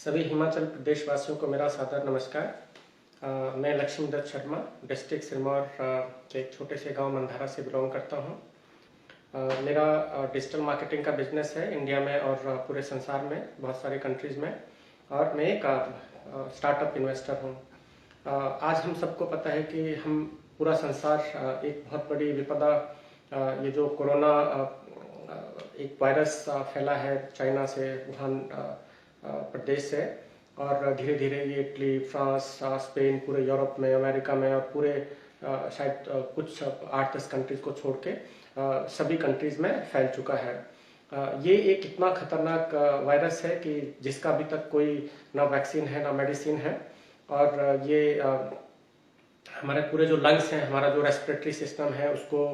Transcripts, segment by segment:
सभी हिमाचल प्रदेश वासियों को मेरा सादर नमस्कार। मैं लक्ष्मीदत्त शर्मा डिस्ट्रिक्ट सिरमौर के एक छोटे से गांव मंधारा से बिलोंग करता हूं। मेरा डिजिटल मार्केटिंग का बिजनेस है इंडिया में और पूरे संसार में बहुत सारे कंट्रीज़ में, और मैं एक स्टार्टअप इन्वेस्टर हूं। आज हम सबको पता है कि हम पूरा संसार एक बहुत बड़ी विपदा, ये जो कोरोना एक वायरस फैला है चाइना से, वुहान प्रदेश से, और धीरे धीरे ये इटली, फ्रांस, स्पेन, पूरे यूरोप में, अमेरिका में और पूरे शायद कुछ 8-10 कंट्रीज को छोड़ के सभी कंट्रीज में फैल चुका है। ये एक इतना खतरनाक वायरस है कि जिसका अभी तक कोई ना वैक्सीन है ना मेडिसिन है, और ये हमारे पूरे जो लंग्स हैं, हमारा जो रेस्पिरेटरी सिस्टम है, उसको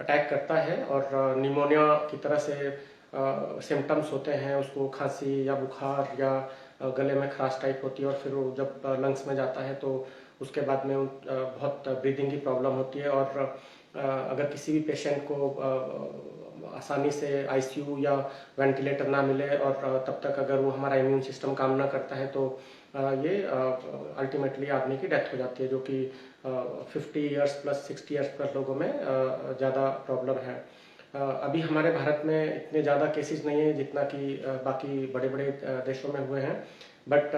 अटैक करता है और निमोनिया की तरह से सिम्टम्स होते हैं उसको, खांसी या बुखार या गले में खराश टाइप होती है, और फिर वो जब लंग्स में जाता है तो उसके बाद में बहुत ब्रीदिंग की प्रॉब्लम होती है। और अगर किसी भी पेशेंट को आसानी से आईसीयू या वेंटिलेटर ना मिले और तब तक अगर वो हमारा इम्यून सिस्टम काम ना करता है तो ये अल्टीमेटली आदमी की डेथ हो जाती है, जो कि 50 इयर्स प्लस 60 इयर्स प्लस लोगों में ज़्यादा प्रॉब्लम है। अभी हमारे भारत में इतने ज़्यादा केसेस नहीं हैं जितना कि बाकी बड़े बड़े देशों में हुए हैं, बट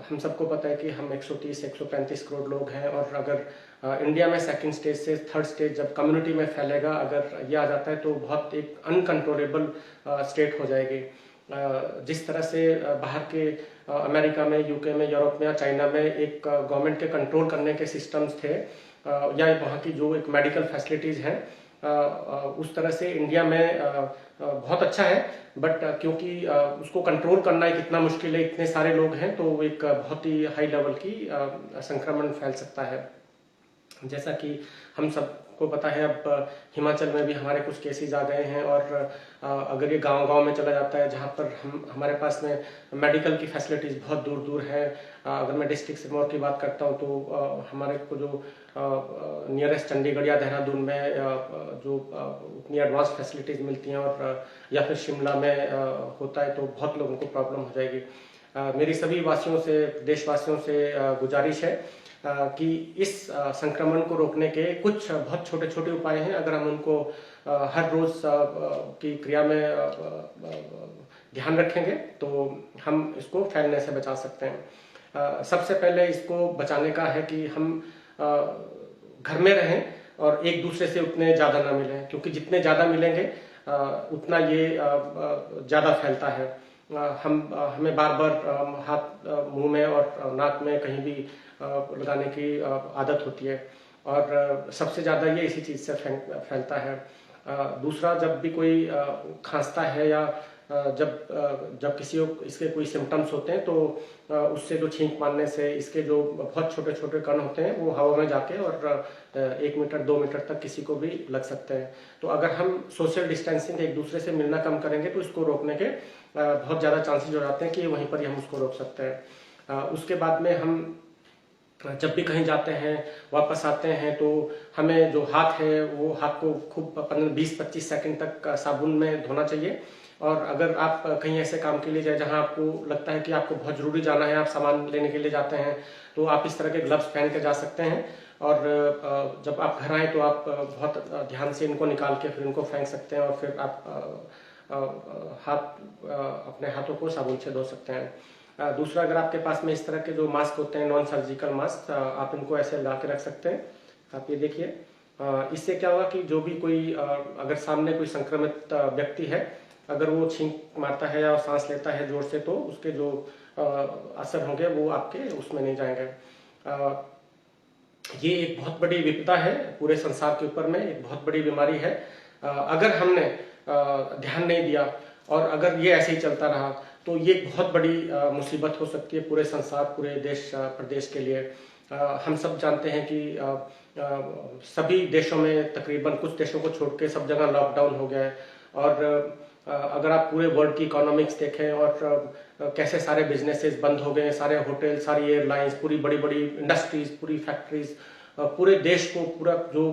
हम सबको पता है कि हम 130-135 करोड़ लोग हैं, और अगर इंडिया में सेकंड स्टेज से थर्ड स्टेज जब कम्युनिटी में फैलेगा, अगर ये आ जाता है तो बहुत एक अनकंट्रोलेबल स्टेट हो जाएगी। जिस तरह से बाहर के अमेरिका में, यूके में, यूरोप में या चाइना में एक गवर्नमेंट के कंट्रोल करने के सिस्टम्स थे, या वहाँ की जो एक मेडिकल फैसिलिटीज़ हैं, उस तरह से इंडिया में बहुत अच्छा है, बट क्योंकि उसको कंट्रोल करना एक इतना मुश्किल है, इतने सारे लोग हैं, तो एक बहुत ही हाई लेवल की संक्रमण फैल सकता है। जैसा कि हम सबको पता है, अब हिमाचल में भी हमारे कुछ केसेस आ गए हैं, और अगर ये गांव-गांव में चला जाता है जहां पर हमारे पास में मेडिकल की फैसिलिटीज़ बहुत दूर दूर है। अगर मैं डिस्ट्रिक्ट सिरमौर की बात करता हूं तो हमारे को जो नियरेस्ट चंडीगढ़ या देहरादून में जो उतनी एडवांस फैसिलिटीज़ मिलती हैं, और या फिर शिमला में होता है, तो बहुत लोगों को प्रॉब्लम हो जाएगी। मेरी सभी वासियों से, देशवासियों से गुजारिश है कि इस संक्रमण को रोकने के कुछ बहुत छोटे छोटे उपाय हैं। अगर हम उनको हर रोज की क्रिया में ध्यान रखेंगे तो हम इसको फैलने से बचा सकते हैं। सबसे पहले इसको बचाने का है कि हम घर में रहें और एक दूसरे से उतने ज़्यादा ना मिलें, क्योंकि जितने ज़्यादा मिलेंगे उतना ये ज़्यादा फैलता है। हमें बार बार हाथ मुंह में और नाक में कहीं भी लगाने की आदत होती है, और सबसे ज़्यादा ये इसी चीज़ से फैलता है। दूसरा, जब भी कोई खांसता है या जब किसी को इसके कोई सिम्टम्स होते हैं तो उससे जो छींक मारने से इसके जो बहुत छोटे छोटे कण होते हैं वो हवा में जाके और 1 मीटर 2 मीटर तक किसी को भी लग सकते हैं। तो अगर हम सोशल डिस्टेंसिंग, एक दूसरे से मिलना कम करेंगे तो इसको रोकने के बहुत ज़्यादा चांसेस हो जाते हैं कि वहीं पर ही हम उसको रोक सकते हैं। उसके बाद में हम जब भी कहीं जाते हैं, वापस आते हैं, तो हमें जो हाथ है वो हाथ को खूब 20-25 सेकंड तक साबुन में धोना चाहिए। और अगर आप कहीं ऐसे काम के लिए जाए जहां आपको लगता है कि आपको बहुत ज़रूरी जाना है, आप सामान लेने के लिए जाते हैं, तो आप इस तरह के ग्लव्स पहन के जा सकते हैं। और जब आप घर आए तो आप बहुत ध्यान से इनको निकाल के फिर इनको फेंक सकते हैं, और फिर आप अपने हाथों को साबुन से धो सकते हैं। दूसरा, अगर आपके पास में इस तरह के जो मास्क होते हैं, नॉन सर्जिकल मास्क, आप इनको ऐसे ला के रख सकते हैं। आप ये देखिए, इससे क्या होगा कि जो भी कोई अगर सामने कोई संक्रमित व्यक्ति है, अगर वो छींक मारता है या सांस लेता है जोर से, तो उसके जो असर होंगे वो आपके उसमें नहीं जाएंगे। ये एक बहुत बड़ी विपदा है पूरे संसार के ऊपर में, एक बहुत बड़ी बीमारी है। अगर हमने ध्यान नहीं दिया और अगर ये ऐसे ही चलता रहा तो ये बहुत बड़ी मुसीबत हो सकती है पूरे संसार, पूरे देश प्रदेश के लिए। हम सब जानते हैं कि सभी देशों में, तकरीबन कुछ देशों को छोड़ के सब जगह लॉकडाउन हो गया है। और अगर आप पूरे वर्ल्ड की इकोनॉमिक्स देखें और कैसे सारे बिजनेसेस बंद हो गए, सारे होटल, सारी एयरलाइंस, पूरी बड़ी बड़ी इंडस्ट्रीज, पूरी फैक्ट्रीज, पूरे देश को पूरा जो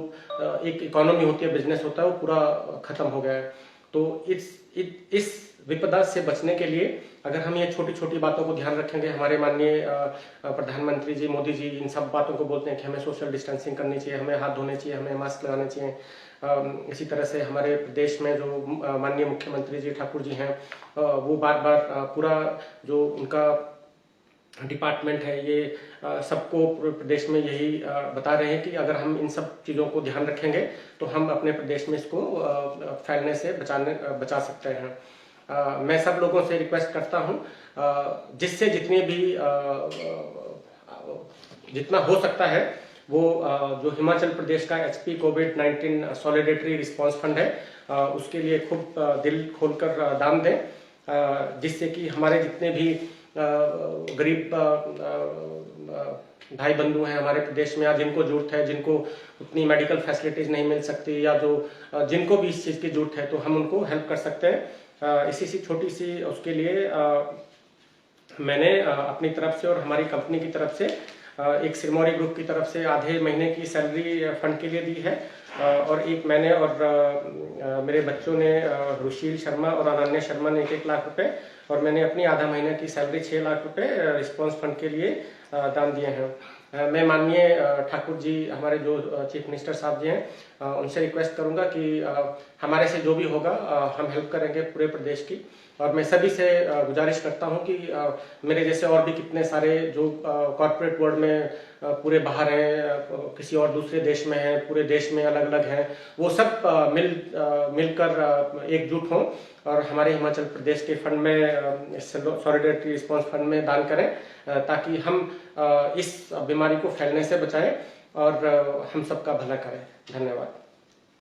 एक इकोनॉमी होती है, बिजनेस होता है, वो पूरा खत्म हो गया है। तो इस विपदा से बचने के लिए अगर हम ये छोटी छोटी बातों को ध्यान रखेंगे, हमारे माननीय प्रधानमंत्री जी मोदी जी इन सब बातों को बोलते हैं कि हमें सोशल डिस्टेंसिंग करनी चाहिए, हमें हाथ धोने चाहिए, हमें मास्क लगाने चाहिए। इसी तरह से हमारे प्रदेश में जो माननीय मुख्यमंत्री जी ठाकुर जी हैं, वो बार बार पूरा जो उनका डिपार्टमेंट है ये सबको पूरे प्रदेश में यही बता रहे हैं कि अगर हम इन सब चीज़ों को ध्यान रखेंगे तो हम अपने प्रदेश में इसको फैलने से बचा सकते हैं। मैं सब लोगों से रिक्वेस्ट करता हूं, जिससे जितने भी जितना हो सकता है वो जो हिमाचल प्रदेश का HP कोविड-19 सॉलिडेटरी रिस्पांस फंड है, उसके लिए खूब दिल खोलकर दान दें, जिससे कि हमारे जितने भी गरीब भाई बंधु हैं हमारे प्रदेश में, या जिनको जरूरत है, जिनको उतनी मेडिकल फैसिलिटीज नहीं मिल सकती, या जो जिनको भी इस चीज़ की जरूरत है, तो हम उनको हेल्प कर सकते हैं। इसी सी छोटी सी उसके लिए मैंने अपनी तरफ से और हमारी कंपनी की तरफ से एक सिरमौरी ग्रुप की तरफ से आधे महीने की सैलरी फंड के लिए दी है, और एक मैंने और मेरे बच्चों ने, रुशील शर्मा और अनन्या शर्मा ने 1-1 लाख रुपए, और मैंने अपनी आधा महीने की सैलरी 6 लाख रुपए रिस्पांस फंड के लिए दान दिए हैं। मैं माननीय ठाकुर जी, हमारे जो चीफ मिनिस्टर साहब जी हैं, उनसे रिक्वेस्ट करूंगा कि हमारे से जो भी होगा हम हेल्प करेंगे पूरे प्रदेश की। और मैं सभी से गुजारिश करता हूं कि मेरे जैसे और भी कितने सारे जो कॉर्पोरेट वर्ल्ड में पूरे बाहर हैं, किसी और दूसरे देश में हैं, पूरे देश में अलग अलग हैं, वो सब मिलकर एकजुट हों और हमारे हिमाचल प्रदेश के फंड में, सॉलिडेरिटी रिस्पांस फंड में दान करें, ताकि हम इस बीमारी को फैलने से बचाएं और हम सबका भला करें। धन्यवाद।